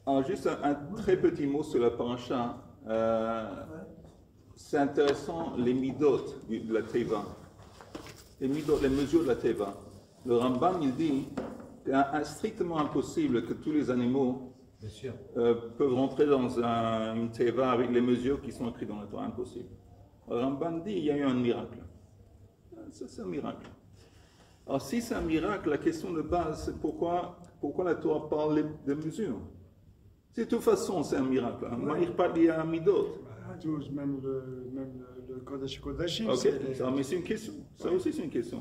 Alors, juste un très petit mot sur la paracha. C'est intéressant, les midot de la teva. Les midot, les mesures de la teva. Le Rambam, il dit qu'il est strictement impossible que tous les animaux peuvent rentrer dans une teva avec les mesures qui sont écrites dans la Torah. Impossible. Le Rambam dit qu'il y a eu un miracle. Ça, c'est un miracle. Alors, si c'est un miracle, la question de base, c'est pourquoi la Torah parle de mesures. De toute façon, c'est un miracle. Il parle à midot. Même le Kodesh Kodashim. Ok, mais c'est une question. Ça aussi, c'est une question.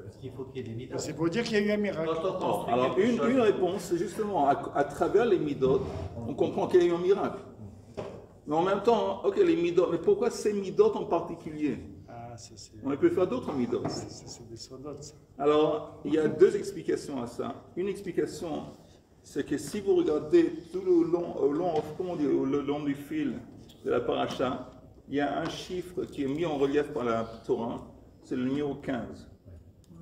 Parce qu'il faut qu'il y ait des midot. C'est pour dire qu'il y a eu un miracle. Alors, une réponse, c'est justement, à travers les midot, on comprend qu'il y a eu un miracle. Mais en même temps, ok, les midot, mais pourquoi ces midot en particulier? On peut faire d'autres midot. C'est des soldats, ça. Alors, il y a deux explications à ça. Une explication, c'est que si vous regardez tout le long du fil de la paracha, il y a un chiffre qui est mis en relief par la Torah, c'est le numéro 15.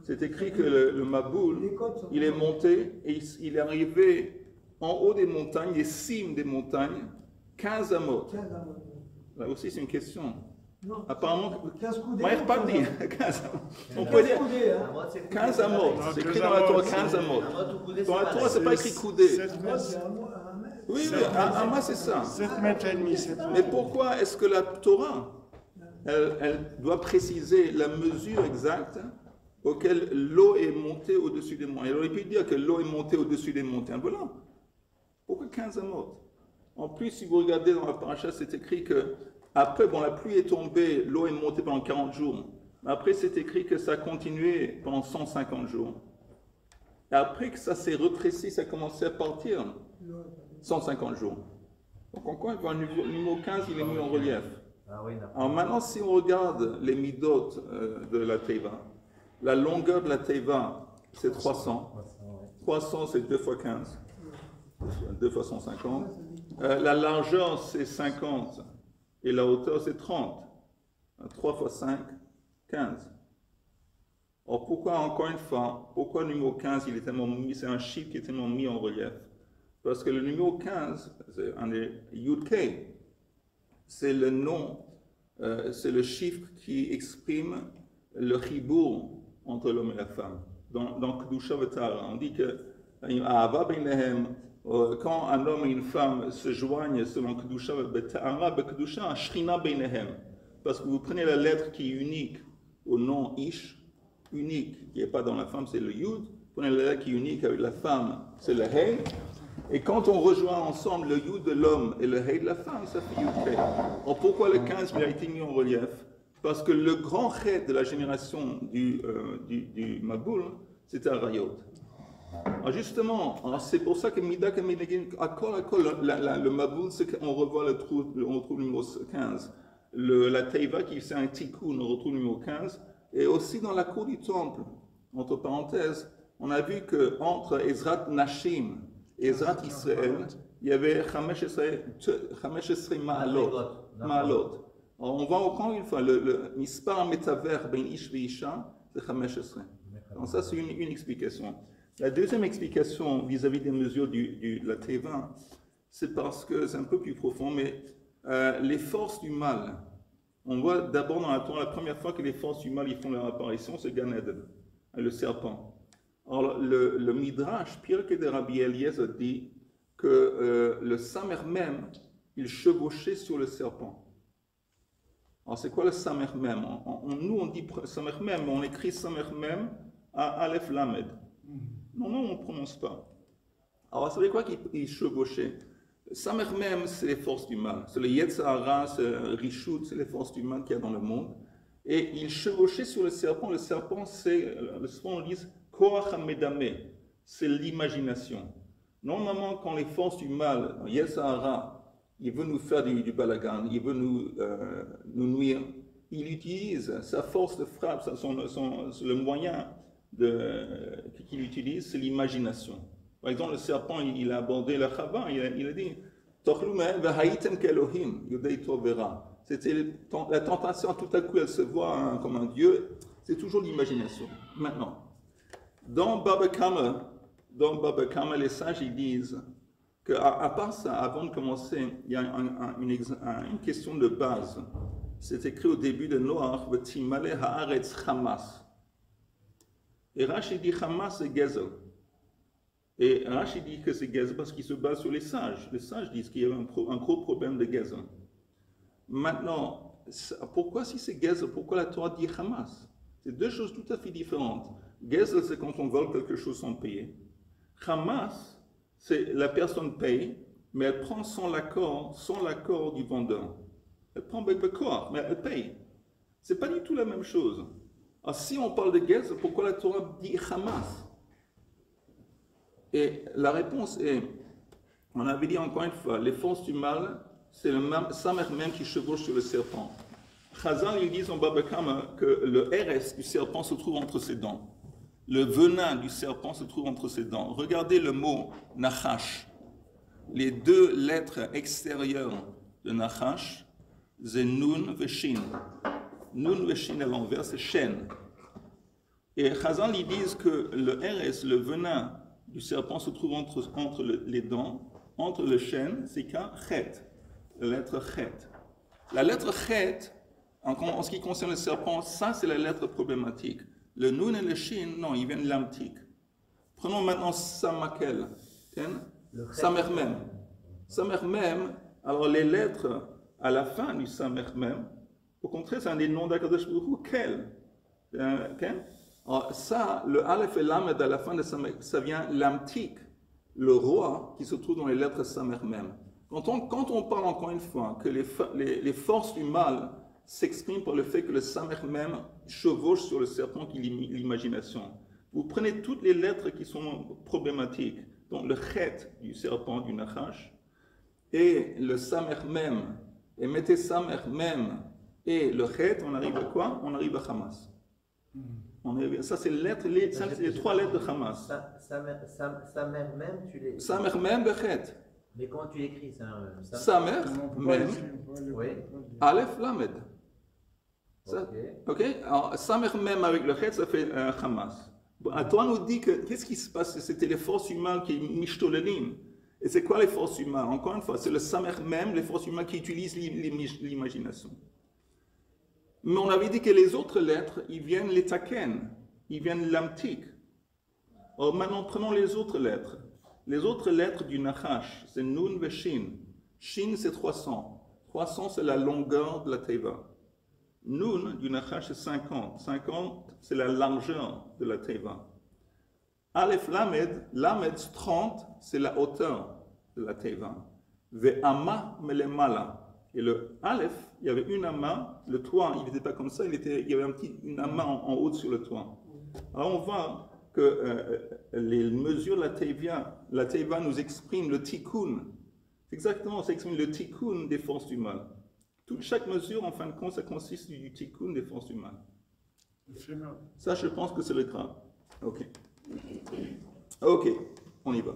C'est écrit que le Maboul, il est monté et il est arrivé en haut des montagnes, les cimes des montagnes, 15 amot. Là aussi, c'est une question. Non. Apparemment, 15 coudées. Moi, il pas dit 15 amot. On peut dire 15 amot. C'est écrit dans la Torah 15 amot. Dans la Torah, c'est pas écrit coudé. 7 mètres. Oui, mais Amma, c'est ça. 7 mètres et demi. Mais pourquoi est-ce que la Torah, elle doit préciser la mesure exacte auquel l'eau est montée au-dessus des montagnes? Elle aurait pu dire que l'eau est montée au-dessus des montagnes. Voilà. Pourquoi 15 amot? En plus, si vous regardez dans la paracha, c'est écrit que après, la pluie est tombée, l'eau est montée pendant 40 jours. Après, c'est écrit que ça a continué pendant 150 jours. Et après que ça s'est retréci, ça a commencé à partir 150 jours. Donc, encore une fois, le numéro 15, il est mis en relief. Alors maintenant, si on regarde les midot de la teva, la longueur de la teva, c'est 300. 300, c'est 2 fois 15. 2 fois 150. La largeur, c'est 50. Et la hauteur, c'est 30. 3 fois 5, 15. Alors pourquoi, encore une fois, pourquoi le numéro 15, il est tellement mis, c'est un chiffre qui est tellement mis en relief? Parce que le numéro 15, c'est un Yud-Kei, c'est le nom, c'est le chiffre qui exprime le chibour entre l'homme et la femme. Dans Kedusha V'Tara, on dit que quand un homme et une femme se joignent selon Kedusha V'Tara, Kedusha Shrina Beinehem. Parce que vous prenez la lettre qui est unique au nom Ish, unique, qui n'est pas dans la femme, c'est le Yud. Vous prenez la lettre qui est unique avec la femme, c'est le Hey. Et quand on rejoint ensemble le Yud de l'homme et le Hey de la femme, ça fait Yud Hey. Alors pourquoi le 15 a été mis en relief? Parce que le grand Hey de la génération du Maboul, c'était Arayot. Alors justement, c'est pour ça que Midak et Menegin, le Maboul, c'est qu'on revoit on retrouve le numéro 15. La Teiva, qui c'est un tikkun, on retrouve le numéro 15. Et aussi dans la cour du temple, entre parenthèses, on a vu qu'entre Ezrat Nashim et Ezrat Israël, il y avait Chamesh Esrei Ma'alot. Alors on voit encore une fois, le Mispar Metaver Ben Ish Veisha, c'est Chamesh Esrei. Donc ça, c'est une explication. La deuxième explication vis-à-vis des mesures de la Teva, c'est parce que c'est un peu plus profond, mais les forces du mal, on voit d'abord dans la Torah, la première fois que les forces du mal ils font leur apparition, c'est Gan Eden, le serpent. Alors le Midrash, Pirkei de Rabbi Eliezer, dit que le Samer même, il chevauchait sur le serpent. Alors c'est quoi le Samer même? Nous on dit Samer même, mais on écrit Samer même à Aleph Lamed. Non, on ne prononce pas. Alors, vous savez quoi qu'il chevauchait? Samer même, c'est les forces du mal. C'est le Yetzirah, c'est le Rishut, c'est les forces du mal qu'il y a dans le monde. Et il chevauchait sur le serpent. Le serpent, on dit Koach HaMedame, c'est l'imagination. Normalement, quand les forces du mal, Yetzirah, il veut nous faire du balagan, il veut nous nuire, il utilise sa force de frappe, le moyen qu'il utilise, c'est l'imagination. Par exemple, le serpent, il a abordé la Chava, il a dit c'était la tentation, tout à coup elle se voit comme un dieu, c'est toujours l'imagination. Maintenant, dans Baba Kama, les sages ils disent qu'à part ça, avant de commencer, il y a une question de base. C'est écrit au début de Noach, V'timale haaretz Hamas. Et Rashi dit Hamas c'est Gezel. Et Rashi dit que c'est Gezel parce qu'il se base sur les sages. Les sages disent qu'il y avait un gros problème de Gezel. Maintenant, pourquoi si c'est Gezel, pourquoi la Torah dit Hamas? C'est deux choses tout à fait différentes. Gezel, c'est quand on vole quelque chose sans payer. Hamas, c'est la personne paye, mais elle prend sans l'accord du vendeur. Elle prend Bekor, mais elle paye. C'est pas du tout la même chose. Alors, si on parle de Gezel, pourquoi la Torah dit Hamas? Et la réponse est, on avait dit encore une fois, les forces du mal, c'est le Samer même qui chevauche sur le serpent. Chazal, ils disent en Baba Kama que le RS du serpent se trouve entre ses dents. Le venin du serpent se trouve entre ses dents. Regardez le mot Nachash. Les deux lettres extérieures de Nachash, c'est Nun Veshin. Nun Veshin à l'envers, c'est Shen. Et Chazal, ils disent que le RS, le venin du serpent, se trouve entre les dents, entre le Shen, c'est qu'un Chet. La lettre Chet. La lettre Chet, en ce qui concerne le serpent, ça c'est la lettre problématique. Le Nun et le Shin, non, ils viennent lamtik. Prenons maintenant Samakel. Samermem. Samermem, alors les lettres à la fin du Samermem, au contraire, c'est un des noms d'Akadosh Baruch Hu, Kel. Alors ça, le Aleph et Lamed à la fin de Samermem, ça vient lamtik, le roi qui se trouve dans les lettres Samermem. Quand on parle encore une fois que les forces du mal s'expriment par le fait que le Samer même chevauche sur le serpent qui est l'imagination. Vous prenez toutes les lettres qui sont problématiques, donc le Chet du serpent, du Nachash, et le Samer même, et mettez Samer même et le Chet, on arrive à quoi? On arrive à Hamas. Ça, c'est les trois lettres de Hamas. Samer même, tu les... Samer même, le Chet. Mais comment tu l'écris ça? Samer même, oui. Aleph Lamed. Ok. Alors, Samer même avec le Chet, ça fait Hamas. La Torah nous dit que qu'est-ce qui se passe? C'était les forces humaines qui mishtolelim. Et c'est quoi les forces humaines? Encore une fois, c'est le Samer même, les forces humaines qui utilisent l'imagination. Mais on avait dit que les autres lettres, ils viennent les taken, ils viennent lamtik. Alors maintenant, prenons les autres lettres. Les autres lettres du Nachash, c'est Nun ve Shin. Shin, c'est 300. 300, c'est la longueur de la Teva. Nun du Nachash, c'est 50. 50, c'est la largeur de la Teva. Aleph Lamed, Lamed 30, c'est la hauteur de la Teva. Ve Amma melemala. Et le Aleph, il y avait une Amma, le toit, il n'était pas comme ça, il y avait une Amma en haut sur le toit. Alors on voit que les mesures de la Teva nous exprime le tikkun. Exactement, ça exprime le tikkun des forces du mal. Chaque mesure, en fin de compte, ça consiste du tikkun des forces du mal. Ça, je pense que c'est le grave. Ok. Ok, on y va.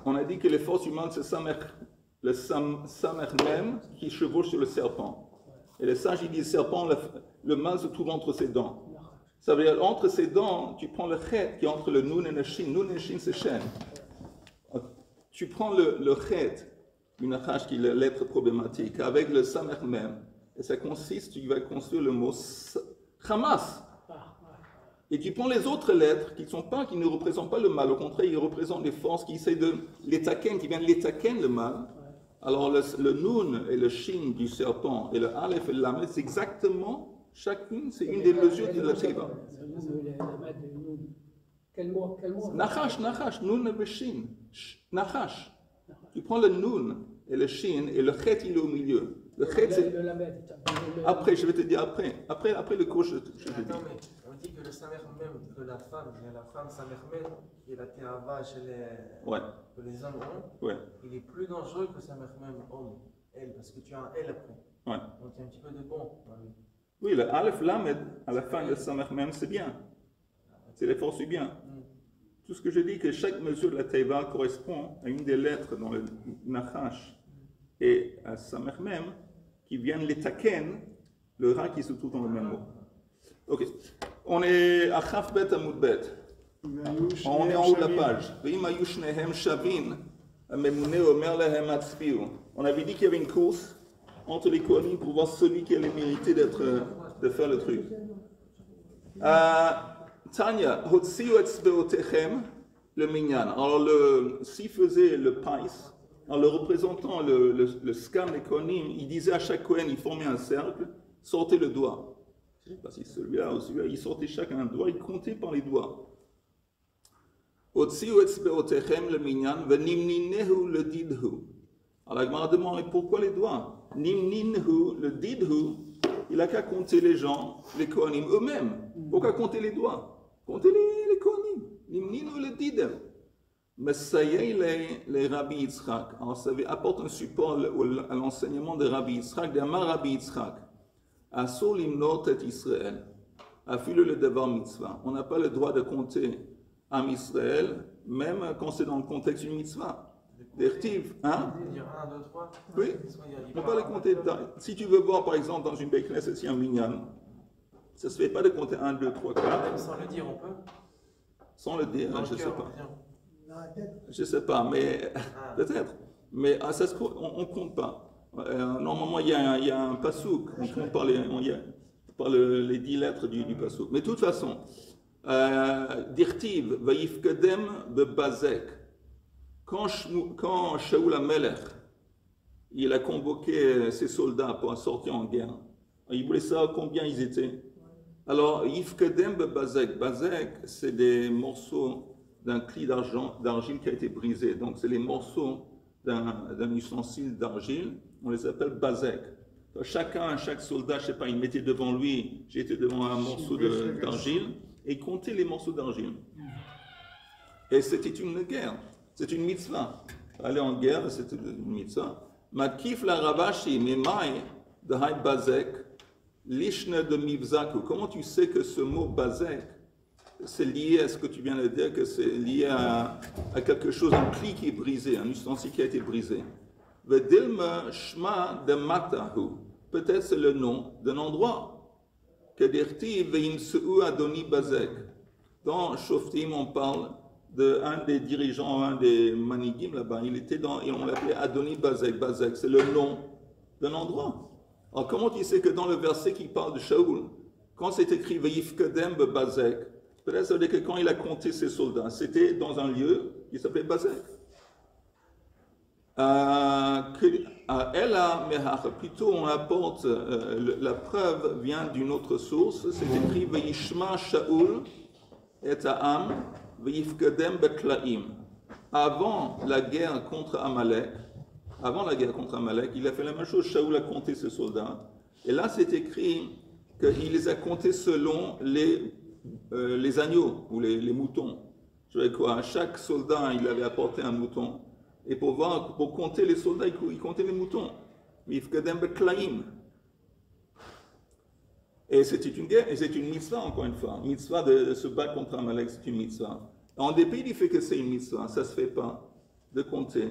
On a dit que les forces humaines, c'est le Samer même qui chevauche sur le serpent. Et les sages, ils disent serpent, le mal se trouve entre ses dents. Ça veut dire, entre ses dents, tu prends le Chet qui est entre le Nun et le Shin. Nun et le Shin, c'est Shen. Tu prends le Chet, du Nachash, qui est la lettre problématique, avec le Samer même. Et ça consiste, tu vas construire le mot Hamas. Et tu prends les autres lettres qui ne représentent pas le mal. Au contraire, ils représentent les forces qui essaient de l'étaken, qui viennent l'étaken le mal. Alors le Nun et le Shin du serpent et le Aleph et le Lamed, c'est exactement, chacune, c'est une des mesures de la Teva. Quel mot? Nachash, Nun et Shin. Nachash. Tu prends le Nun et le Shin et le Chet, il est au milieu. Le Chet, c'est... Après, je vais te dire après. Après le cours, je te dis. On dit que le Samer même, que la femme Samer même, et la Théava chez que les hommes ont, il est plus dangereux que Samer même homme, elle, parce que tu as un elle après. Ouais. Donc il y a un petit peu de bon. Oui, le Aleph Lamed, à la fin de Samer même, c'est bien. C'est les forces du bien. Tout ce que je dis, que chaque mesure de la Teva correspond à une des lettres dans le Nachash et à Samer même, qui viennent les taken, le Ra qui se trouve dans le même mot. Ok. On est à Chaf Bet Amud Bet. On est en haut de la page. On avait dit qu'il y avait une course entre les Kohanim pour voir celui qui allait mériter de faire le truc. Tanya, le minyan. Alors, s'il faisait le pais, en le représentant le scam des Kohanim, il disait à chaque Kohen, il formait un cercle, sortez le doigt. Je ne sais pas si celui-là ou celui-là, il sortait chacun un doigt, il comptait par les doigts. le minyan, le didhu. Alors, la Gemara demande pourquoi les doigts? Nimninhu, le didhu, il n'a qu'à compter les gens, les Kohanim eux-mêmes. Pourquoi compter les doigts? Compter les Kohanim. Nimninhu, le didhu. Mais ça y est, les Rabbi Yitzhak. Alors, ça apporte un support à l'enseignement de Rabbi Yitzhak, d'Amar Rabbi Yitzhak. Asur limnot et Israël. Afilu le devar mitzvah. On n'a pas le droit de compter Am Israël, même quand c'est dans le contexte d'une mitzvah. D'Ertiv, hein? Il y a 1, 2, 3. Oui, on ne peut pas les compter. Si tu veux voir, par exemple, dans une Beit Knesset, ici un minyan, ça ne se fait pas de compter 1, 2, 3, 4. Même sans le dire, on peut? Sans le dire, je ne sais pas. Je ne sais pas, mais peut-être. Mais on ne compte pas. Normalement, il y a un pasouk. On compte par les 10 lettres du pasouk. Mais de toute façon, Dirtiv, Vaïfkedem, Bebazek. Quand Shaoul HaMelech, il a convoqué ses soldats pour sortir en guerre, il voulait savoir combien ils étaient. Alors, Yifkedem Bebazek. Bazek, c'est des morceaux d'un cli d'argile qui a été brisé. Donc, c'est les morceaux d'un ustensile d'argile. On les appelle Bazek. Chaque soldat, je ne sais pas, il mettait devant lui, j'étais devant un morceau d'argile, et il comptait les morceaux d'argile. Et c'était une guerre. C'est une mitzvah. Aller en guerre, c'était une mitzvah. Makif la Ravashi, Memai, de Haï Bazek, Lishne de Mivzaku. Comment tu sais que ce mot Bazek, c'est lié à ce que tu viens de dire, que c'est lié à quelque chose, un cli qui est brisé, un ustensile qui a été brisé. Vedilma Shma de Matahu. Peut-être c'est le nom d'un endroit. Kedirti Veimseu Adoni Bazek. Dans Shoftim, on parle d'un des dirigeants, un des manigim là-bas, et on l'appelait Adoni Bazek. Bazek, c'est le nom d'un endroit. Alors comment tu sais que dans le verset qui parle de Shaoul, quand c'est écrit Veifkedem Bazek, peut-être ça veut dire que quand il a compté ses soldats, c'était dans un lieu qui s'appelait Bazek. Plutôt on apporte, la preuve vient d'une autre source, c'est écrit Veishma Shaoul et Ha'am. Avant la guerre contre Amalek, il a fait la même chose. Shaoul a compté ses soldats. Et là, c'est écrit qu'il les a comptés selon les agneaux ou les moutons. Je veux dire quoi? Chaque soldat, il avait apporté un mouton. Et pour compter les soldats, il comptait les moutons. Et c'était une guerre, et c'est une mitzvah, encore une fois. Une mitzvah de se battre contre Amalek, c'est une mitzvah. En dépit du fait que c'est une mitzvah, ça ne se fait pas de compter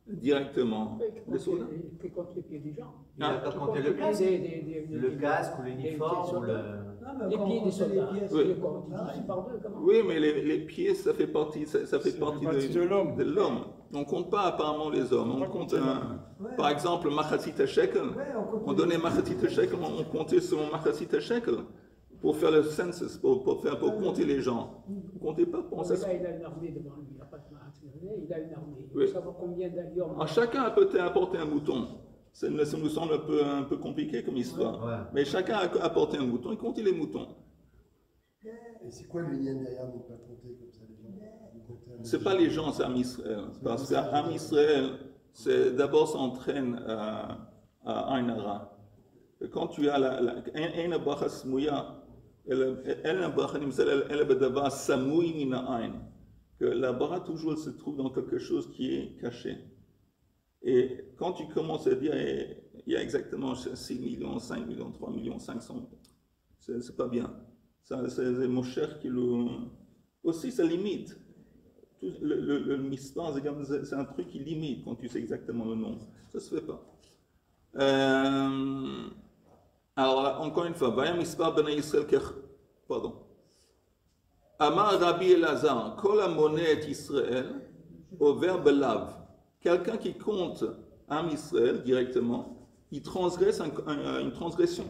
directement les soldats. Il compte les pieds des gens. Il n'a pas compté le casque, le casque ou l'uniforme ou le... Les pieds des soldats. Oui. Comment? Oui, mais les pieds, ça fait partie de l'homme. On ne compte pas apparemment les hommes. On compte, par exemple, Machatzit HaShekel. On donnait Machatzit HaShekel, on comptait selon Machatzit HaShekel pour faire le census, pour compter les gens. On ne comptait pas pour ça. Là, il a une armée devant lui. Il n'a pas de Machatzit, il a une armée. Il faut savoir combien d'alliums. Chacun a peut-être apporté un mouton. Ça nous semble un peu compliqué comme histoire. Ouais. Mais chacun a apporté un mouton, il comptait les moutons. Et c'est quoi le lien derrière ne pas compter comme ça les gens? C'est pas les gens, c'est Am Israël. Parce qu'Am Israël, c'est d'abord s'entraîne à Ain Hara. Quand tu as Ain Bracha Smouya, El Bracha Nimsel, El Bedava Samoui Mina Ain. Que la bara toujours se trouve dans quelque chose qui est caché. Et quand tu commences à dire, il y a exactement 6 millions, 5 millions, 3 millions, 500, c'est pas bien. C'est mon cher qui le... Aussi, ça limite. Le mispan, c'est un truc qui limite quand tu sais exactement le nom. Ça se fait pas. Alors, encore une fois, Vaya Mispa Bnei Yisrael Kech... Pardon. Amar Rabbi Elazar, Kol Hamoneh et Israël, au verbe lav. Quelqu'un qui compte Am Israël directement, il transgresse une transgression.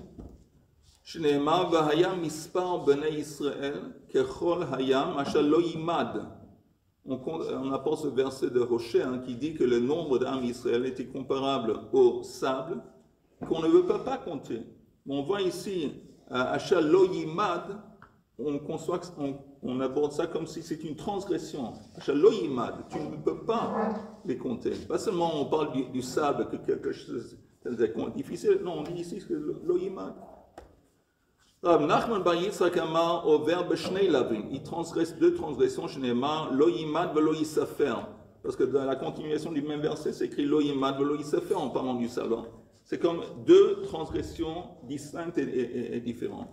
Shneema v'hayam mispar bnei Israël kechol hayam asher lo yimad. On apporte ce verset de Rocher qui dit que le nombre d'Am Israël était comparable au sable qu'on ne veut pas compter. On voit ici asher lo yimad, on aborde ça comme si c'est une transgression. Asher lo yimad, tu ne peux pas les compter. Pas seulement on parle du sable que quelque chose de difficile, non, on dit ici que lo yimad. Rav Nachman bar Yitzchak amar au verbe shnei lavim. Il transgresse deux transgressions, shneimar lo yimad velo yisafer. Parce que dans la continuation du même verset, c'est écrit lo yimad velo yisafer en parlant du sabbat. C'est comme deux transgressions distinctes et différentes.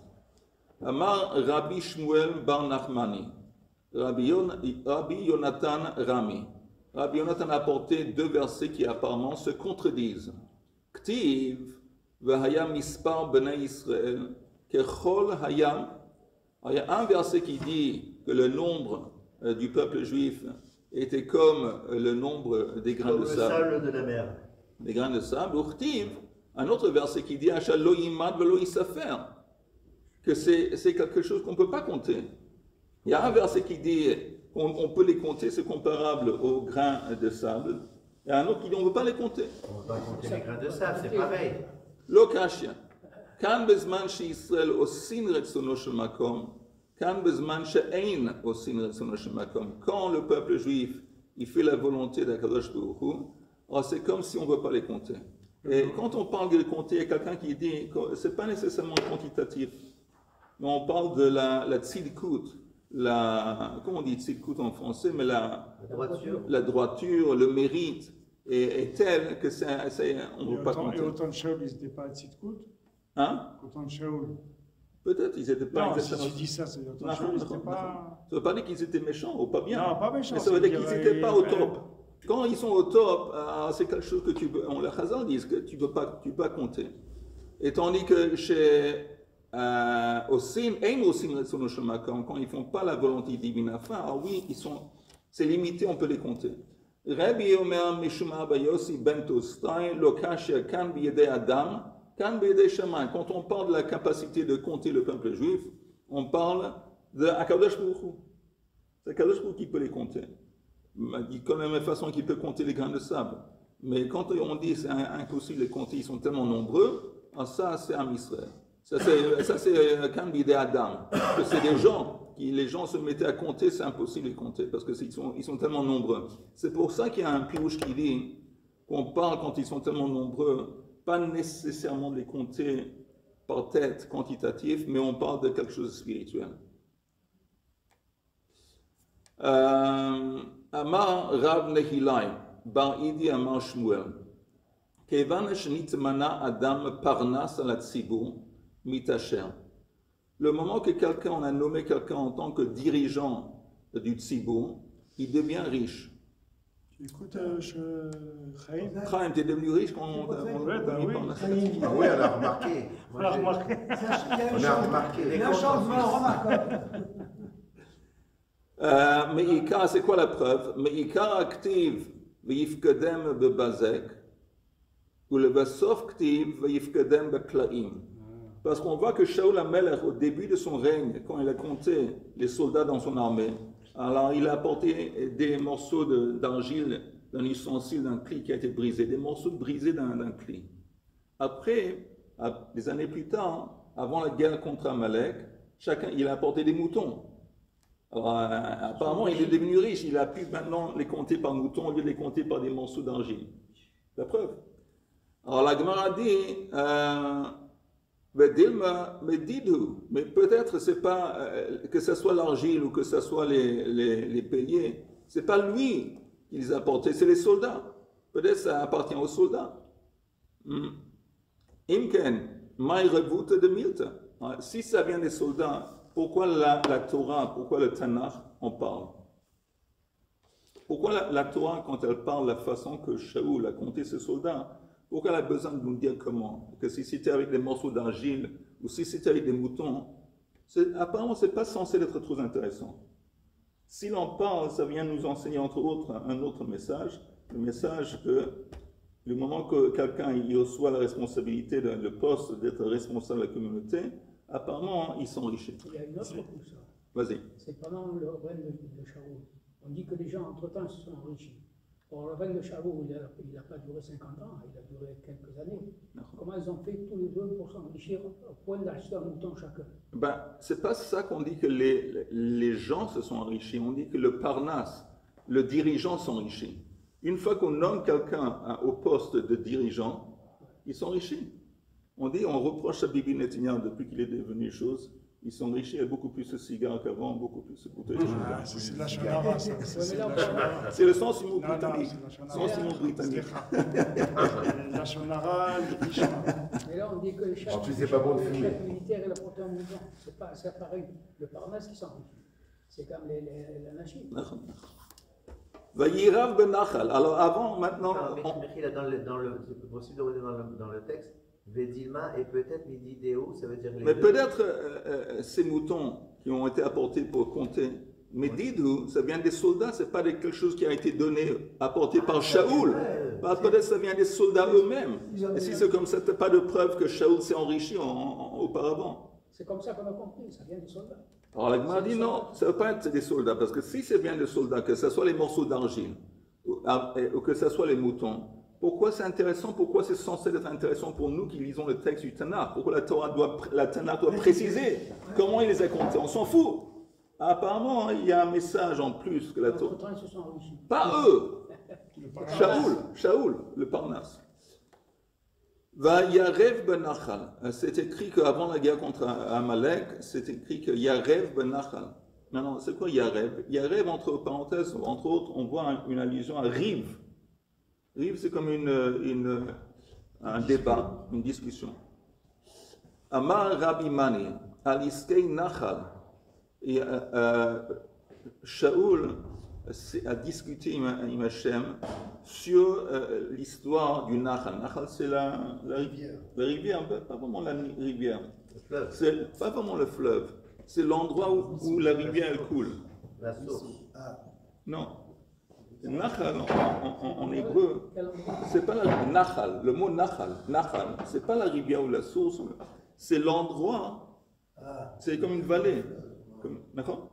Amar Rabbi Shmuel bar Nachmani, Rabbi Yonatan Rami. Rabbi Yonatan a apporté deux versets qui apparemment se contredisent. Ktiv v'haya mispar bnei Israël. Kechol hayam. Il y a un verset qui dit que le nombre du peuple juif était comme le nombre des grains de sable. Le sable de la mer. Des grains de sable. Urtiv, un autre verset qui dit Achal lo yimad velo yisafer, que c'est quelque chose qu'on ne peut pas compter. Il y a un verset qui dit qu'on peut les compter, c'est comparable aux grains de sable. Il y a un autre qui dit on ne peut pas les compter. On ne peut pas compter les grains de sable, c'est pareil. Lokashia. כאן בזמן שישראל עושים רצונו של מקום, כאן בזמן שאין עושים רצונו של מקום. Quand le peuple juif il fait la volonté d'Akadosh Baruch Hu, c'est comme si on ne veut pas les compter. Et quand on parle de compter, il y a quelqu'un qui dit que ce n'est pas nécessairement quantitatif, mais on parle de la tzidkut, comment on dit tzidkut en français, mais la droiture, le mérite est tel que on ne veut pas compter. Et autant de Shaul, ils n'étaient pas à tzidkut. Hein? Autant de Shaul. Peut-être, ils n'étaient pas non, exactement... si tu dis ça, c'est autant de Shaul, ils n'étaient pas... Ça ne veut pas dire qu'ils étaient méchants ou pas bien. Non, pas méchants. Mais ça veut dire qu'ils n'étaient pas au top. Quand ils sont au top, c'est quelque chose que on les Chazal disent que tu ne peux pas compter. Et tandis que chez Osin, quand ils ne font pas la volonté divine à fin, oui, c'est limité, on peut les compter. Rabbi Omer Mishum Abba Yossi ben Tostai, Lokashia kan biyedei Adam, kan biyedei Shamayim. Quand on parle de la capacité de compter le peuple juif, on parle de Akadosh Baruch Hu. C'est Akadosh Baruch Hu qui peut les compter. De la même façon qu'il peut compter les grains de sable. Mais quand on dit c'est impossible de les compter, ils sont tellement nombreux, ça c'est Am Israël. Ça c'est kan biyedei Adam. C'est des gens. Les gens se mettaient à compter, c'est impossible de les compter parce qu'ils sont tellement nombreux. C'est pour ça qu'il y a un pirouche qui dit qu'on parle quand ils sont tellement nombreux, pas nécessairement de les compter par tête quantitatif, mais on parle de quelque chose de spirituel. Amar Rav Nehilai, Bar Idi Amar Shmuel, Kevan Shnitmana Adam Parnas al Tzibur Mitasher. Le moment que on a nommé quelqu'un en tant que dirigeant du Tzibour, il devient riche. Écoute, Chaim. Chaim, tu es devenu riche quand on t'a mis par la Ah oui, on a remarqué. On a remarqué. On a remarqué. Il y a un changement remarquable. Me'ika, c'est quoi la preuve? Me'ika active v'yifkadem bebazek, ou le vasof active v'yifkadem beklaim. Parce qu'on voit que Shaul HaMelech, au début de son règne, quand il a compté les soldats dans son armée, alors il a apporté des morceaux d'argile d'un ustensile, d'un cli qui a été brisé, des morceaux brisés d'un cli. Après, des années plus tard, avant la guerre contre Amalek, il a apporté des moutons. Alors, apparemment, il est devenu riche, il a pu maintenant les compter par moutons au lieu de les compter par des morceaux d'argile. La preuve. Alors la Gemara dit... mais peut-être c'est pas que ce soit l'argile ou que ce soit les piliers, c'est pas lui qui les a apportés, c'est les soldats. Peut-être ça appartient aux soldats. Imken, maïrevut de Milta. Si ça vient des soldats, pourquoi la Torah, pourquoi le Tanakh en parle? Pourquoi la Torah, quand elle parle de la façon que Shaul a compté ses soldats, pourquoi elle a besoin de nous dire comment? Que si c'était avec des morceaux d'argile ou si c'était avec des moutons, Apparemment, ce n'est pas censé être trop intéressant. Si l'on parle, ça vient nous enseigner entre autres un autre message, le message que le moment que quelqu'un reçoit la responsabilité, le poste d'être responsable de la communauté, apparemment, il s'enrichit. Il y a une autre pousse. Vas-y. C'est pendant le règne de Shaoul. On dit que les gens, entre-temps, se sont enrichis. Or, le règne de Shaoul, il n'a pas duré 50 ans, il a duré quelques années. Comment ils ont fait tous les deux pour s'enrichir au point d'acheter un mouton chacun? Ben, c'est pas ça qu'on dit que les gens se sont enrichis. On dit que le Parnasse, le dirigeant s'enrichit. Une fois qu'on nomme quelqu'un au poste de dirigeant, il s'enrichit. On dit, on reproche à Bibi Netanyahu depuis qu'il est devenu chose. Ils s'enrichit, il y a beaucoup plus de cigares qu'avant, beaucoup plus de bouteilles de cigares. C'est la Shonara, c'est le sens du mot britannique. La Shonara, le Mishnah. Mais là, on dit que chaque militaire, il a porté un mouton. C'est pareil. Le Parnasse qui s'enrichit. C'est comme la Nashim. Vayirav ben Nachal. Alors avant, maintenant. C'est possible de revenir dans le texte. Vedilma et peut-être Mididéo, ça veut dire les mais deux. peut-être ces moutons qui ont été apportés pour compter, mais Didou, ça vient des soldats, c'est pas quelque chose qui a été donné, apporté par Shaoul. Peut-être ça vient des soldats eux-mêmes. Et si c'est comme ça, t'as pas de preuve que Shaoul s'est enrichi auparavant. C'est comme ça qu'on a compris, ça vient des soldats. Alors la Gemara dit non, ça ne veut pas être des soldats, parce que si c'est bien des soldats, que ce soit les morceaux d'argile, ou que ce soit les moutons, pourquoi c'est intéressant? Pourquoi c'est censé être intéressant pour nous qui lisons le texte du Tanakh? Pourquoi la Tanakh doit préciser comment il les a comptés? On s'en fout. Apparemment, il y a un message en plus que la Torah. Pas eux. Shaoul, le Parnasse. Va Yarev ben Nachal. C'est écrit qu'avant la guerre contre Amalek, c'est écrit que Yarev ben Nachal. Maintenant, c'est quoi Yarev? Yarev, entre parenthèses, entre autres, on voit une allusion à Rive. Rive, c'est comme un débat, une discussion. Amar Rabbi Mani, Aliskei Nachal. Et Shaoul a discuté avec Hachem sur l'histoire du Nachal. Nachal, c'est la rivière. La rivière, pas vraiment la rivière. C'est pas vraiment le fleuve. C'est l'endroit où la rivière elle coule. La source. Non. Nachal en hébreu, c'est pas la Nachal. Le mot Nachal, c'est pas la rivière ou la source. C'est l'endroit. C'est comme une vallée. D'accord?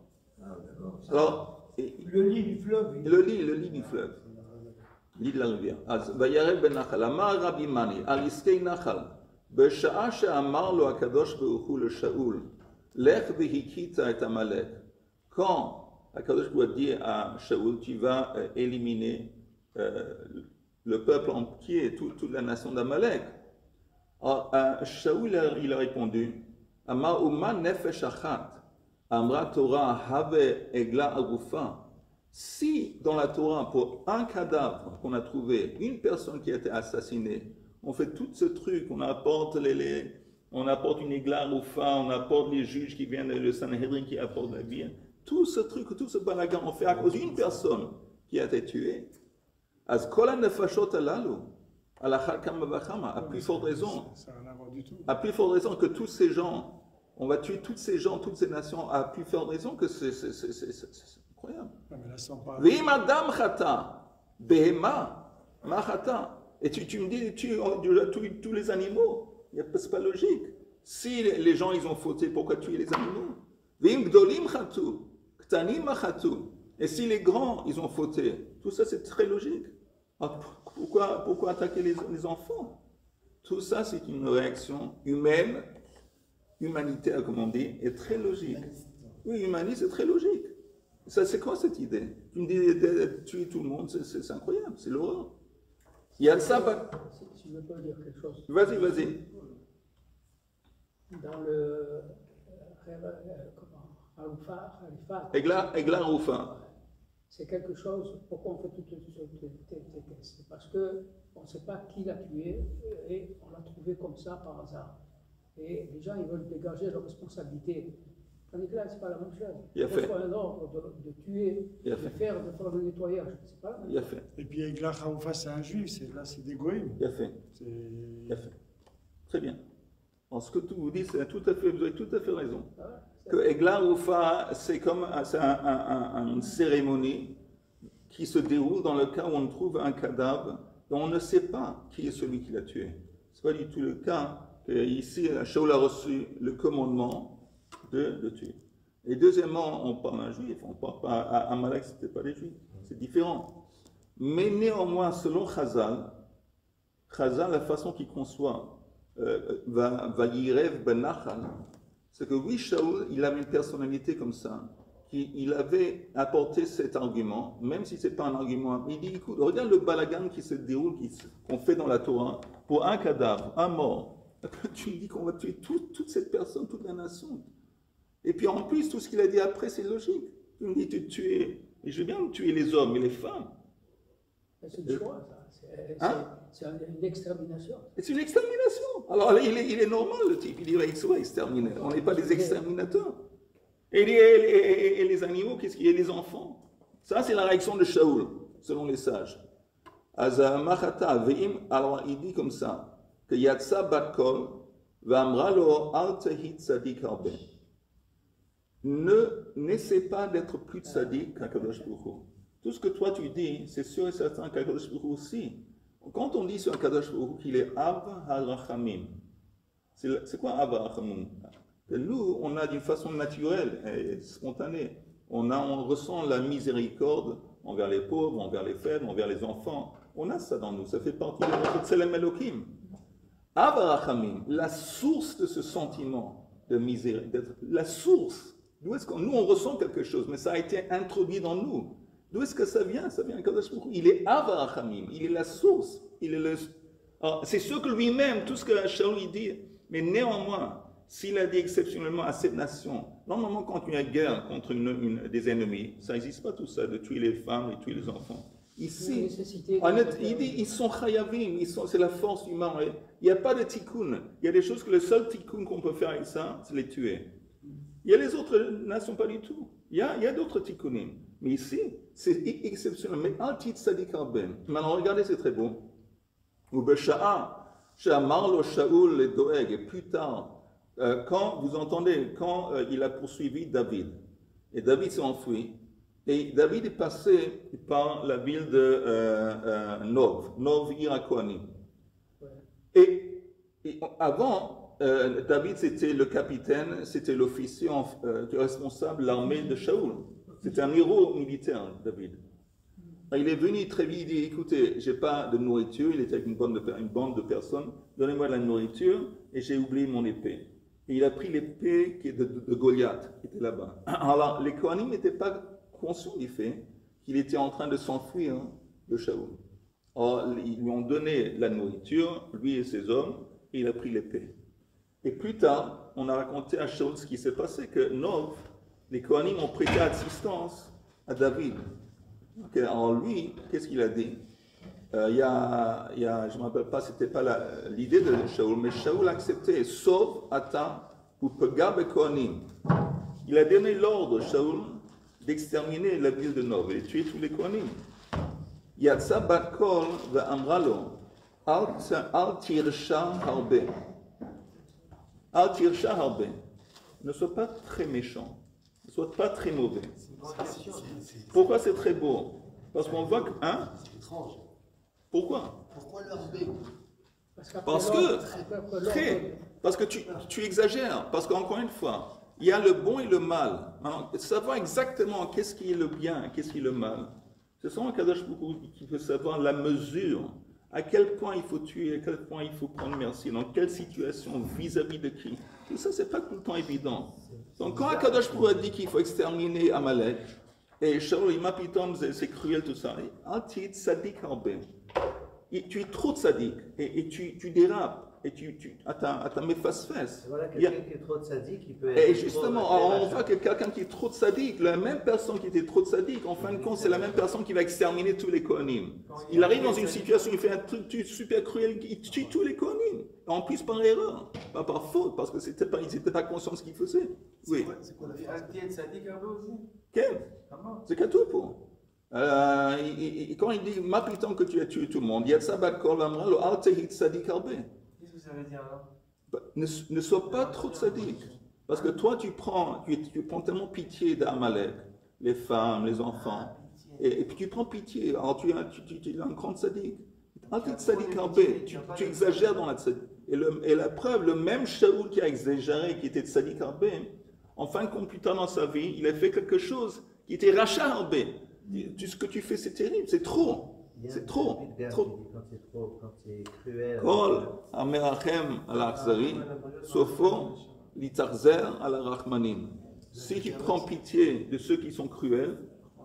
Alors, le lit du fleuve. Le lit du fleuve. Lit de la rivière. Vayarev ben Nachal. Amar Rabbi Mani. Aliskei Nachal. B'sha'a she'amar lo HaKadosh Baruch Hu le Shaoul. Lech v'hikita et Amalek. Quand HaKadosh doit dire à Shaoul, tu vas éliminer le peuple entier, toute la nation d'Amalek. Shaoul il a répondu, Ama Uma nefesh achat. Amra Torah have egla arufa. Si dans la Torah, pour un cadavre qu'on a trouvé, une personne qui a été assassinée, on fait tout ce truc, on apporte une egla arufa, on apporte les juges qui viennent, le Sanhedrin qui apporte la vie, tout ce truc, tout ce balagan, on fait à cause d'une personne qui a été tuée. Az kol hanefashot alalu, alachar kama vachama, à plus forte raison. À plus forte raison que tous ces gens. On va tuer tous ces gens, toutes ces nations, à plus forte raison que c'est incroyable. V'im adam chata, behema, ma chata. Et tu me dis, tu tous les animaux. C'est pas logique. Si les gens, ils ont fauté, pourquoi tuer les animaux? V'im gdolim chatu, ktanim chatu. Et si les grands, ils ont fauté, tout ça, c'est très logique. Alors, pourquoi attaquer les enfants? Tout ça, c'est une réaction humaine, humanitaire, comme on dit, est très logique. Oui, humaniste, c'est très logique. Ça, c'est quoi cette idée? Tu me dis de tuer tout le monde, c'est incroyable, c'est l'horreur. Il y a ça. Si je peux dire quelque chose. Vas-y. Dans le. Egla Roufa. C'est quelque chose, pourquoi on fait toutes ces tests? Parce qu'on ne sait pas qui l'a tué et on l'a trouvé comme ça par hasard. Et les gens, ils veulent dégager leur responsabilité. Tandis que là, ce n'est pas la même chose. Il y a fait un ordre de tuer, de faire le nettoyage. C'est pas la même chose. Et puis, Egla Roufa, c'est un juif, c'est des goïms. Il y a fait. Très bien. En ce que vous dites, vous avez tout à fait raison. que Egla Rufa, c'est comme une cérémonie qui se déroule dans le cas où on trouve un cadavre dont on ne sait pas qui est celui qui l'a tué. Ce n'est pas du tout le cas. Ici, Shaul a reçu le commandement de tuer. Et deuxièmement, on parle d'un juif, on ne parle pas à Amalek, ce n'était pas des juifs. C'est différent. Mais néanmoins, selon Chazal, la façon qu'il conçoit Vayirev ben Nachal, c'est que oui, Shaul, il avait une personnalité comme ça, il avait apporté cet argument, même si ce n'est pas un argument. Il dit, écoute, regarde le balagan qui se déroule, qu'on fait dans la Torah, pour un cadavre, un mort. Tu dis qu'on va tuer toute cette personne, toute la nation. Et puis en plus, tout ce qu'il a dit après, c'est logique. Il me dit de tuer, et je veux bien tuer les hommes et les femmes. C'est une choix, ça. C'est une extermination. C'est une extermination. Alors il est normal, le type. Il dit, il soit exterminé. On n'est pas des exterminateurs. Et les animaux, qu'est-ce qu'il y a? Les enfants. Ça, c'est la réaction de Shaul, selon les sages. Alors il dit comme ça, que Yatsa Batkol v'amra lo al tehit tzadik harbe. N'essaie pas d'être plus tzadik qu'Akadosh Baruch Hu. Tout ce que toi tu dis, c'est sûr et certain qu'Akadosh Baruch Hu aussi. Quand on dit sur Akadosh Baruch Hu qu'il est Av HaRachamim, c'est quoi Av HaRachamim? Nous, on a d'une façon naturelle et spontanée, on ressent la miséricorde envers les pauvres, envers les faibles, envers les enfants. On a ça dans nous, ça fait partie de notre Tselem Elohim. Av HaRachamim, la source de ce sentiment de misère, la source, d'où est-ce que nous on ressent quelque chose, mais ça a été introduit dans nous. D'où est-ce que ça vient? Ça vient Kadosh Baruch Hu. Il est Av HaRachamim, il est la source. C'est sûr que lui-même, tout ce que Shaul dit, mais néanmoins, s'il a dit exceptionnellement à cette nation, normalement quand il y a guerre contre des ennemis, ça n'existe pas tout ça, de tuer les femmes et tuer les enfants. Ici, il dit, ils sont chayavim, c'est la force humaine. Il n'y a pas de tikkun. Il y a des choses que le seul tikkun qu'on peut faire avec ça, c'est les tuer. Il y a les autres nations pas du tout. Il y a d'autres tikkunim. Mais ici, c'est exceptionnel. Mais altit tzadik arben. Maintenant, regardez, c'est très beau. Ou besha'a, she'amar lo Shaul le doeg. Et plus tard, quand vous entendez, quand il a poursuivi David, et David s'est enfui, et David est passé par la ville de Nov Irakoani. Et avant, David c'était le capitaine, c'était l'officier responsable de l'armée de Shaul. C'était un héros militaire, David. Il est venu très vite, il dit, écoutez, j'ai pas de nourriture, il était avec une bande de personnes, donnez-moi de la nourriture, et j'ai oublié mon épée. Et il a pris l'épée de Goliath, qui était là-bas. Alors, les Kohanim n'étaient pas conscients du fait qu'il était en train de s'enfuir de Shaul. Alors, ils lui ont donné la nourriture, lui et ses hommes, et il a pris l'épée. Et plus tard, on a raconté à Shaul ce qui s'est passé, que Nov, les Kohanim ont prêté assistance à David. Okay, alors lui, qu'est-ce qu'il a dit? Je ne me rappelle pas, c'était pas l'idée de Shaul, mais Shaul a accepté, sauve Ata ou Pegab Kohanim. Il a donné l'ordre, Shaul, d'exterminer la ville de Nov et de tuer tous les Kohanim. Yatsa bat kol ve'amralo, al tirsha harbe. Al tirsha harbe. Ne sois pas très méchant, ne sois pas très mauvais. Pourquoi c'est très beau? Parce qu'on voit que... Hein? C'est étrange. Pourquoi? Pourquoi leur B? Parce que tu exagères. Parce qu'encore une fois, il y a le bon et le mal. Alors, savoir exactement qu'est-ce qui est le bien, qu'est-ce qui est le mal, c'est seulement Kadosh Baruch Hu qui peut savoir la mesure, à quel point il faut tuer, à quel point il faut prendre merci, dans quelle situation, vis-à-vis de qui. Tout ça, c'est pas tout le temps évident. Donc quand Kadosh Baruch Hu a dit qu'il faut exterminer Amalek, et Shaul, il m'a pitom, c'est cruel tout ça, Altit Sadik Harbe. Tu es trop sadique et tu dérapes et tu à ta méface-fesse. Voilà, quelqu'un qui est trop sadique, il peut être. Et justement, on voit que quelqu'un qui est trop sadique, la même personne qui était trop sadique, en fin de compte, c'est la même personne qui va exterminer tous les Kohanim. Il arrive dans une situation, il fait un truc super cruel, il tue tous les Kohanim. En plus par erreur, pas par faute, parce que ils n'étaient pas conscients de ce qu'ils faisaient. Oui. C'est quoi la phrase? Quel? C'est qu'à tout pour. Quand il dit ma putain que tu as tué tout le monde, Yatsa bat kol amra lo al tehit sadik harbe. Qu'est-ce que ça veut dire là? Ne sois pas trop sadique. Parce que toi, tu prends tellement pitié d'Amalek, les femmes, les enfants, et puis tu prends pitié. Alors tu es un grand sadique. Tu exagères dans la tzaddik. Et la preuve, le même Shaoul qui a exagéré, qui était tzaddik arbé, en fin de compte, plus tard dans sa vie, il a fait quelque chose qui était rachat arbé. Ce que tu fais, c'est terrible, c'est trop. C'est trop. Quand c'est cruel. Kol amerachem al-achzari, sofo litarzer al-rachmanim. Si tu prends pitié de ceux qui sont cruels,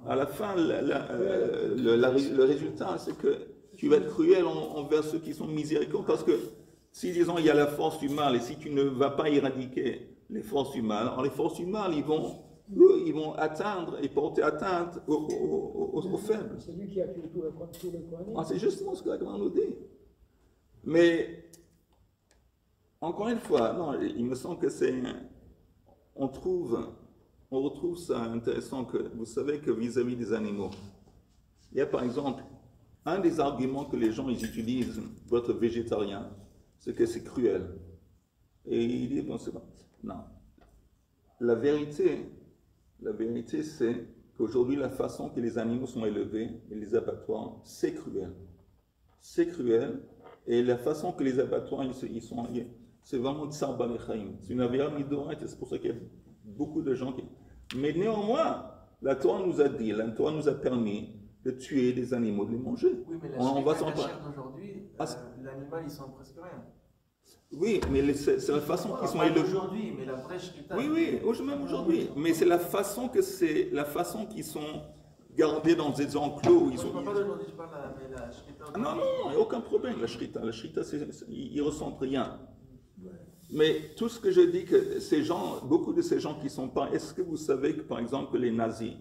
à la fin, le résultat, c'est que tu vas être cruel envers ceux qui sont miséricordieux. Parce que si, disons, il y a la force du mal, et si tu ne vas pas éradiquer les forces du mal, alors les forces du mal, ils vont atteindre et porter atteinte aux faibles. C'est lui qui a tué tous les Kohanim. Ah, c'est justement ce que la Gemara nous dit. Mais, encore une fois, non, il me semble que on retrouve ça intéressant, que vous savez que vis-à-vis des animaux, il y a par exemple, un des arguments que les gens ils utilisent pour être végétarien, c'est que c'est cruel. Et il dit, bon, c'est pas. Non. La vérité, c'est qu'aujourd'hui, la façon que les animaux sont élevés et les abattoirs, c'est cruel. C'est cruel. Et la façon que les abattoirs, ils sont, c'est vraiment tsar balechaim. C'est une avéra midoraïte, c'est pour ça qu'il y a beaucoup de gens qui. Mais néanmoins, la Torah nous a dit, la Torah nous a permis de tuer des animaux, de les manger. Oui, mais la chair d'aujourd'hui, l'animal, il sent presque rien. Oui, mais c'est la façon qu'ils sont élevés. Aujourd'hui, mais la vraie shrita. Oui, même aujourd'hui. Mais c'est la façon qu'ils sont gardés dans des enclos où ils sont. Je ne parle pas d'aujourd'hui, je parle de la shrita. Non, il n'y a aucun problème, la shrita. La shrita, ils ne ressentent rien. Mais tout ce que je dis, que ces gens, beaucoup de ces gens qui sont pas. Est-ce que vous savez que, par exemple, les nazis,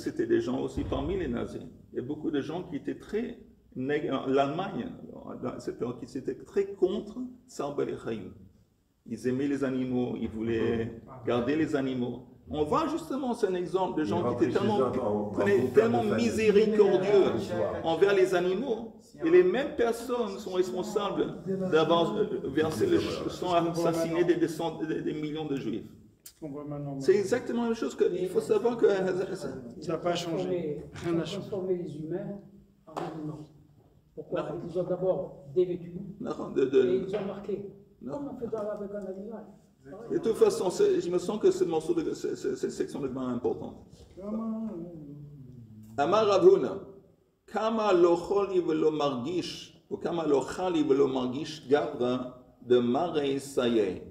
c'était des gens aussi parmi les nazis. Il y a beaucoup de gens qui étaient très. L'Allemagne, qui étaient très contre Tsar Balechaim. Ils aimaient les animaux, ils voulaient garder les animaux. On voit justement, c'est un exemple de gens qui étaient tellement miséricordieux envers les animaux. Et les mêmes personnes sont responsables d'avoir versé le sang, assassiné des millions de juifs. C'est exactement la même chose qu'il faut savoir que ça n'a pas changé. Rien n'a changé. Transformer les humains en animaux. Pourquoi? Ils ont d'abord dévêtu et ils ont marqué. Comme on fait avec un animal. De toute façon, je me sens que cette section de Gemara est importante. Amar Rav Huna, kama lo choli velo margish, ou kama lo chali velo margish gavra de marei saye.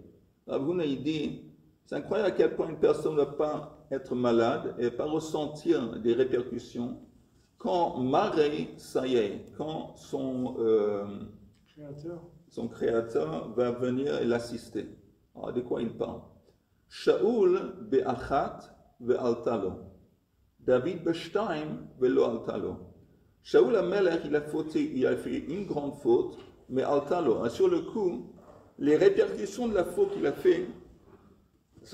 Rav Huna, il dit, c'est incroyable à quel point une personne ne va pas être malade et pas ressentir des répercussions quand marei saye, quand son créateur va venir et l'assister. Alors, de quoi il parle? Shaoul be'achat ve'altalo. David be'shtaim ve'lo altalo. Shaoul HaMelech, il a fait une grande faute, mais altalo. Sur le coup, les répercussions de la faute qu'il a fait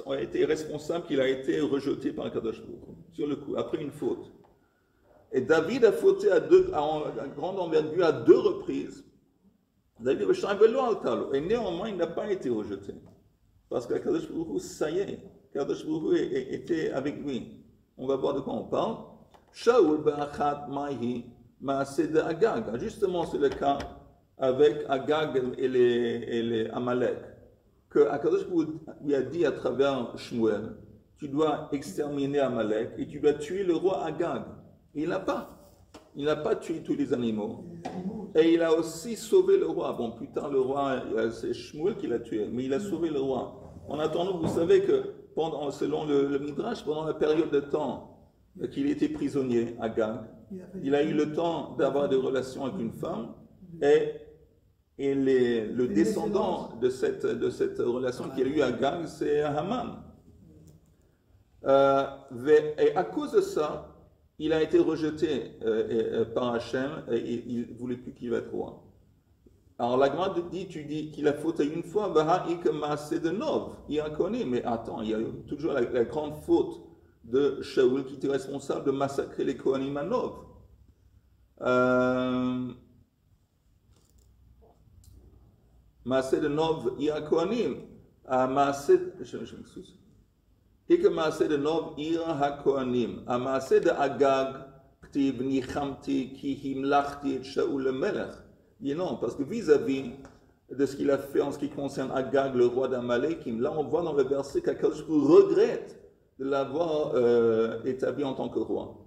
ont été responsables qu'il a été rejeté par Kadosh Baruch Hu. Sur le coup, après une faute. Et David a fauté à grande envergure à 2 reprises. David be'shtaim ve'lo altalo. Et néanmoins, il n'a pas été rejeté. Parce que Kadosh Baruch Hu, ça y est, Kadosh Baruch Hu était avec lui. On va voir de quoi on parle. Shaoul be'achat mahi ma'aseh de Agag. Justement, c'est le cas avec Agag et les Amalek. Que Kadosh Baruch Hu lui a dit à travers Shmuel, tu dois exterminer Amalek et tu dois tuer le roi Agag. Il n'a pas. Il n'a pas tué tous les animaux. Et il a aussi sauvé le roi. Bon, plus tard, le roi, c'est Shmuel qui l'a tué, mais il a sauvé le roi. En attendant, vous savez que, selon le Midrash, pendant la période de temps qu'il était prisonnier à Agag, il a eu le temps d'avoir des relations avec une femme, et le descendant de cette relation qu'il a eu à Agag, c'est Haman. Et à cause de ça, il a été rejeté par Hachem et il ne voulait plus qu'il va être roi. Alors la Gemara dit, tu dis qu'il a fauté une fois, il a connu, mais attends, il y a toujours la grande faute de Shaoul qui était responsable de massacrer les Kohanim à Nov. Maaseh de Nov, il y a Kohanim. je m'excuse. Et que Maaseh de Nov ira ha-kohanim. À Maaseh de Agag, ktiv nichamti ki himlachti et Shaul le melech. Et non, parce que vis-à-vis de ce qu'il a fait en ce qui concerne Agag, le roi d'Amalek, là on voit dans le verset qu'Akadosh regrette de l'avoir établi en tant que roi.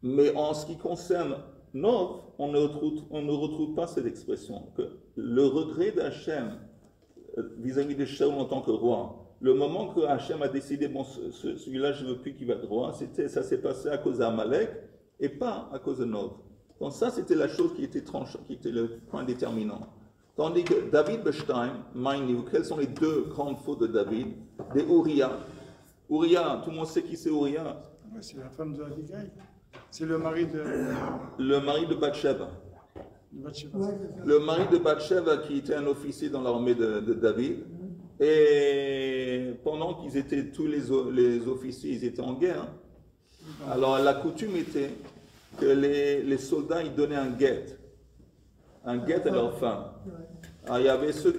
Mais en ce qui concerne Nov, on ne retrouve pas cette expression. Que le regret d'Hachem vis-à-vis de Shaul en tant que roi, le moment que Hachem a décidé, bon, celui-là je ne veux plus qu'il va être roi, ça s'est passé à cause d'Amalek et pas à cause de Nov. Donc ça c'était la chose qui était tranchante, qui était le point déterminant. Tandis que David Bestein, quelles sont les deux grandes fautes de David? Des Uriah. Uriah, tout le monde sait qui c'est Uriah? Ouais, c'est la femme de Abigail. C'est le mari de... Le mari de Bathsheba. Le mari de Bathsheba qui était un officier dans l'armée de David. Et pendant qu'ils étaient, tous les officiers, ils étaient en guerre. Alors la coutume était que les soldats, ils donnaient un guet à leur femme. Alors, il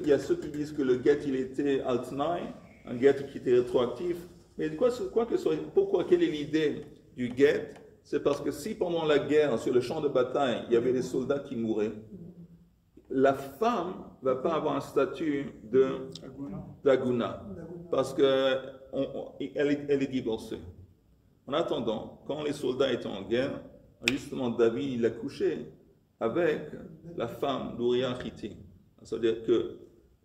y a ceux qui disent que le guet, il était altnai, un guet qui était rétroactif. Mais pourquoi, quelle est l'idée du guet? C'est parce que si pendant la guerre, sur le champ de bataille, il y avait des soldats qui mouraient, la femme ne va pas avoir un statut d'aguna, parce qu'elle est divorcée. En attendant, quand les soldats étaient en guerre, justement David, il a couché avec la femme d'Uriah Hitti. C'est-à-dire que,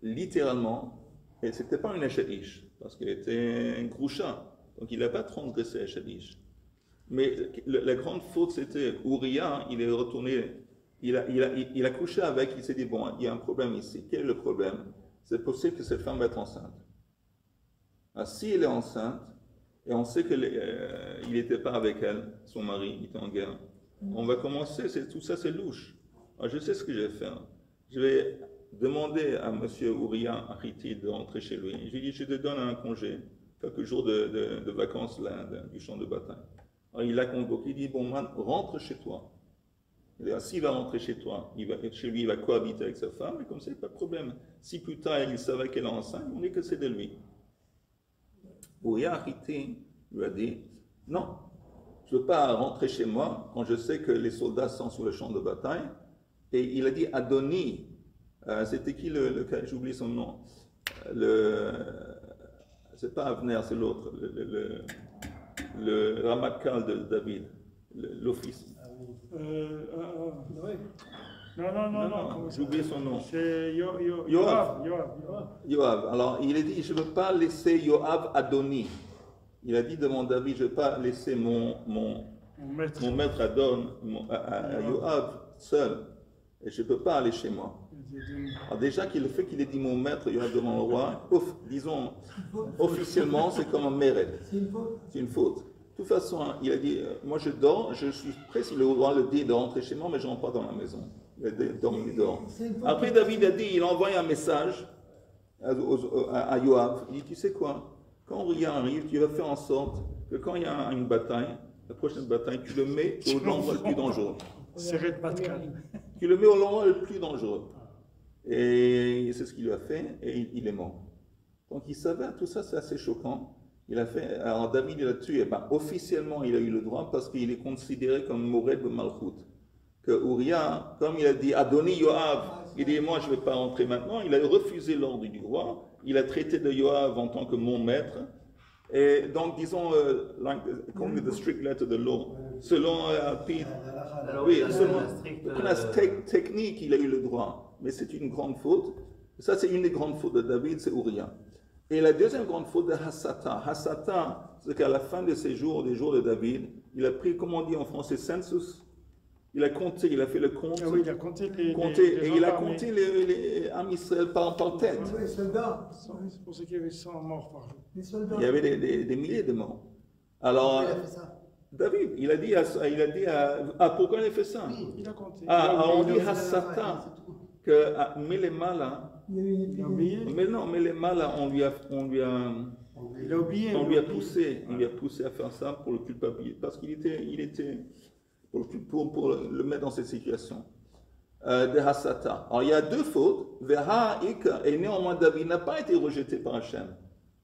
littéralement, ce n'était pas une Eshet-Ish, parce qu'elle était un Grusha, donc il n'a pas transgressé Eshet-Ish. Mais la grande faute, c'était Uriah, il est retourné, il a couché avec, il s'est dit, bon, il y a un problème ici. Quel est le problème? C'est possible que cette femme va être enceinte. Alors, si elle est enceinte, et on sait qu'il n'était pas avec elle, son mari, il était en guerre, on va commencer, tout ça c'est louche. Alors, je sais ce que je vais faire. Je vais demander à M. Uriah Hitti de rentrer chez lui. Je lui dis, je te donne un congé, quelques jours de vacances là, du champ de bataille. Alors, il l'a convoqué, il dit, bon, man, rentre chez toi. S'il va rentrer chez toi, chez lui, il va cohabiter avec sa femme, et comme ça, pas de problème. Si plus tard, il savait qu'elle est enceinte, on est que c'est de lui. Uriah Hitti lui a dit, non, je ne veux pas rentrer chez moi quand je sais que les soldats sont sur le champ de bataille. Et il a dit, Adoni, c'était qui j'oublie son nom, c'est pas Avner, c'est l'autre, le Ramatkal de David, l'office. Non, j'ai oublié son nom. C'est Yoav. Alors, il a dit, je ne veux pas laisser Yoav Adoni. Il a dit devant David, je ne veux pas laisser mon maître Adon, à Yoav seul. Et je ne peux pas aller chez moi. Alors déjà, le fait qu'il ait dit mon maître Yoav devant le roi, disons, officiellement, c'est comme un méred. C'est une faute. De toute façon, il a dit, moi je dors, je suis prêt, si le roi le dit de rentrer chez moi, mais je ne rentre pas dans la maison. Il a dormi dehors. Après, David a dit, il a envoyé un message à Yoav. Il dit, tu sais quoi, quand Uriah arrive, tu vas faire en sorte que quand il y a une bataille, la prochaine bataille, tu le mets au l'endroit le plus dangereux. Tu le mets au l'endroit le plus dangereux. Et c'est ce qu'il lui a fait, et il est mort. Donc il savait, tout ça c'est assez choquant. Il a fait, alors David il a tué, officiellement il a eu le droit parce qu'il est considéré comme Mored de Malchut. Que Uriah, comme il a dit, Adoni Yoav, il dit, moi je ne vais pas rentrer maintenant, il a refusé l'ordre du roi, il a traité de Yoav en tant que mon maître, et donc disons, according to the strict letter of the law, selon la technique, il a eu le droit, mais c'est une grande faute. Ça c'est une des grandes fautes de David, c'est Uriah. Et la deuxième grande faute de Hassata. Hassata, c'est qu'à la fin de ses jours, des jours de David, il a pris, comme on dit en français, census. Il a compté, il a fait le compte. Ah oui, il a compté il a compté les Am Israël par tête. Les soldats. C'est pour ça qu'il y avait 100 morts par jour. Les soldats. Il y avait des milliers de morts. Alors, il a fait ça. David, il a dit pourquoi il a fait ça? Oui, il a compté. On dit Hassata, que Melemala. Mais non, mais les malins, on lui a poussé à faire ça pour le culpabiliser, parce qu'il était pour le mettre dans cette situation. de Hassata. Alors il y a deux fautes. Veha ik, et néanmoins David n'a pas été rejeté par Hachem.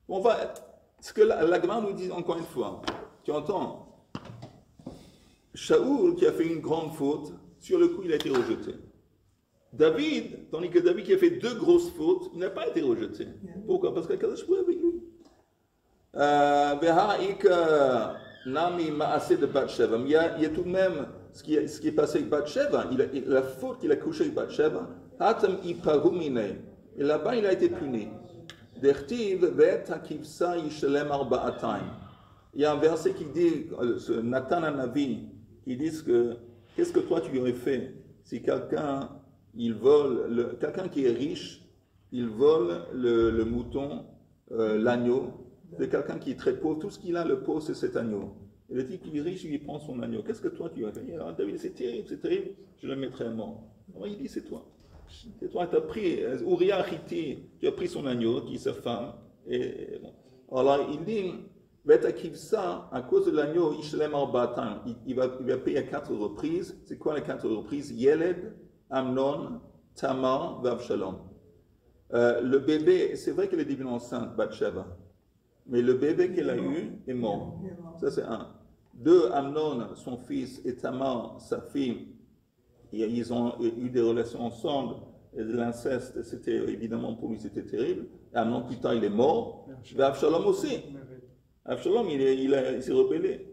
On va, ce que la Gemara nous dit encore une fois, tu entends, Shaoul qui a fait une grande faute, sur le coup il a été rejeté. David, tandis que David qui a fait deux grosses fautes, il n'a pas été rejeté. Pourquoi? Parce que Kadosh Baruch Hu est avec lui. Veha ik nami ma'aseh de Bathsheba. Il y a tout de même ce qui est passé avec Bathsheba, la faute qu'il a couché avec Bathsheba, Hatam iparumine. Et là-bas, il a été puni. Dertiv vet hakivsa yishalem arba'atayim. Il y a un verset qui dit, Nathan Hanavi, qui dit que qu'est-ce que toi tu aurais fait si quelqu'un quelqu'un qui est riche, il vole le mouton, l'agneau, de quelqu'un qui est très pauvre, tout ce qu'il a, le pauvre, c'est cet agneau. Et le type qui est riche, il prend son agneau. Qu'est-ce que toi tu as fait? Ah, David, c'est terrible, je le mettrai mort. Alors il dit, c'est toi. C'est toi, tu as pris, Uriah Hiti, tu as pris son agneau, qui est sa femme. Et bon. Alors il dit, ça, à cause de l'agneau, il va payer à 4 reprises. C'est quoi les 4 reprises? Yeled, Amnon, Tamar, Avshalom. Le bébé, c'est vrai qu'elle est devenue enceinte, Bathsheba. Mais le bébé qu'elle a eu est mort. Ça, c'est un. 2, Amnon, son fils, et Tamar, sa fille, ils ont eu des relations ensemble. Et l'inceste, c'était évidemment pour lui, c'était terrible. Et Amnon, plus tard, il est mort. Mais Avshalom aussi. Avshalom, il s'est rebellé.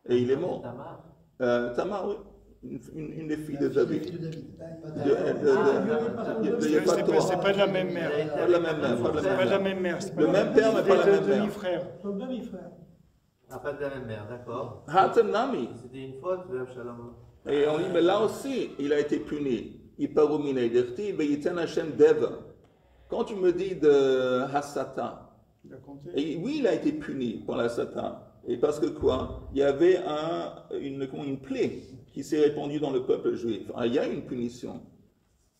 Et il est mort. Tamar, oui. Une des filles de David. C'est pas de la même mère. Pas de la même mère. C'est pas de la même mère. Le même père, mais pas la même mère. Demi-frère. Demi-frère. Ah, pas de la même mère, d'accord. Hatem Nami. C'était une faute, le Shalom. Et on dit, mais là aussi, il a été puni. Iparumine derti, Veyiten Hashem Deva. Quand tu me dis de Hassata, et oui, il a été puni pour la Hassata. Et parce que quoi? Il y avait une plaie qui s'est répandue dans le peuple juif. Alors, il y a une punition.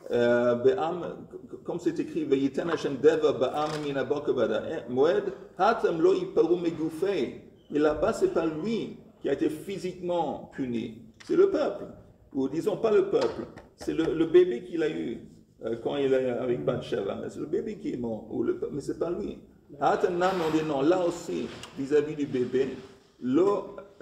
Comme c'est écrit, Veyiten Hashem Deva Ba'am Minabok Bada Moed Hatem Lo Iparu Megoufei. Et là-bas, c'est pas lui qui a été physiquement puni, c'est le peuple. Ou disons pas le peuple, c'est le bébé qu'il a eu quand il est avec Bathsheba. C'est le bébé qui est mort, mais c'est pas lui. Hatanam, on dit non, là aussi, vis-à-vis du bébé,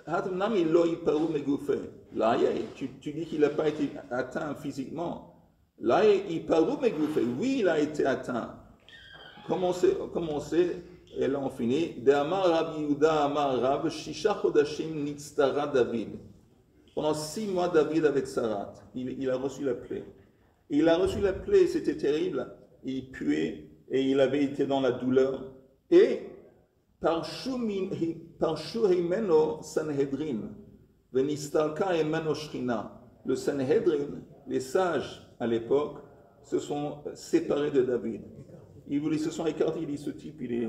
Hatanam, il l'a iparu megoufe. Là, tu dis qu'il n'a pas été atteint physiquement. Là, iparu megoufe. Oui, il a été atteint. Comment on sait? Et là, on finit. De Amar Rabbi Yehuda Amar Rab, Shisha Chodashim Nitztara David. Pendant 6 mois, David avec Sarat, il a reçu la plaie. Et il a reçu la plaie, c'était terrible. Il puait et il avait été dans la douleur. Et par Shuhimeno Sanhedrin, Venistalka Emeno Shrina, le Sanhedrin, les sages à l'époque, se sont séparés de David. Ils se sont écartés, il dit ce type, il est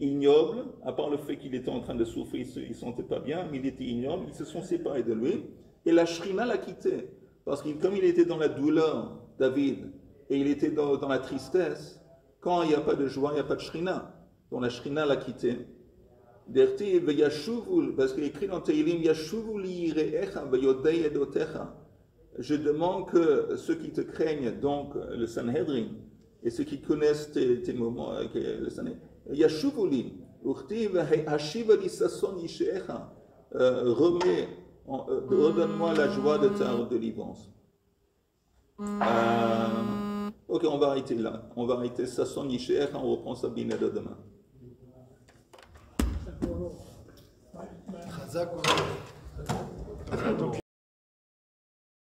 ignoble, à part le fait qu'il était en train de souffrir, il ne se sentait pas bien, mais il était ignoble, ils se sont séparés de lui, et la Shrina l'a quitté, parce que comme il était dans la douleur, David, et il était dans la tristesse, quand il n'y a pas de joie, il n'y a pas de Shrina, donc la Shrina l'a quitté. Dertiv Yashuvul, parce qu'il écrit dans Teilim, Yashuvul yireecha vayodei edotecha. Je demande que ceux qui te craignent, donc le Sanhedrin, et ceux qui connaissent tes moments, le Sanhedrin, Yashuvuli, Urtiv hashivali sason yisheecha, redonne-moi la joie de ta délivrance. Ok, on va arrêter là. On va arrêter sason yisheecha, on reprend ça bien de demain. Chazak.